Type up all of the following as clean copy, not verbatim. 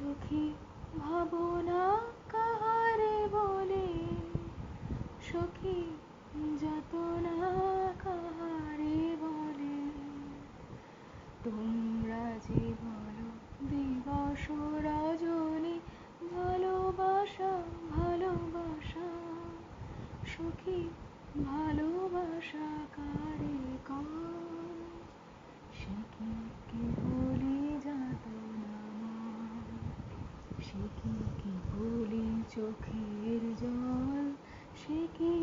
সখী ভাবনা কাহারে বলে, সখী যাতনা কাহারে বলে। তোমরা যে বলো দিবস রজনী, ভালোবাসা ভালোবাসা, সখী ভালোবাসা কারে কয়? সে কি কেবলি যাতনা ময়, সে কি কেবলি চোখের জল, সে কি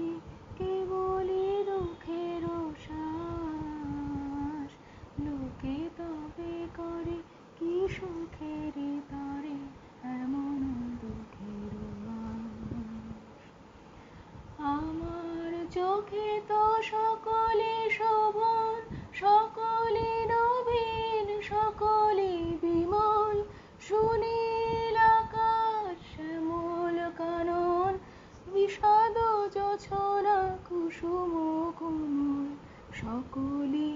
কেবলি দুঃখের শ্বাস। লোকে তবে করে কি সুখের তরে এমন দুঃখের বাস। আমার চোখে তো সকলে শোভন, সকলে নবীন, সকলে বিমল, সুনীল আকাশ শ্যামল কানন, বিষাদ জোছনা কুসুম কোমল, সকলে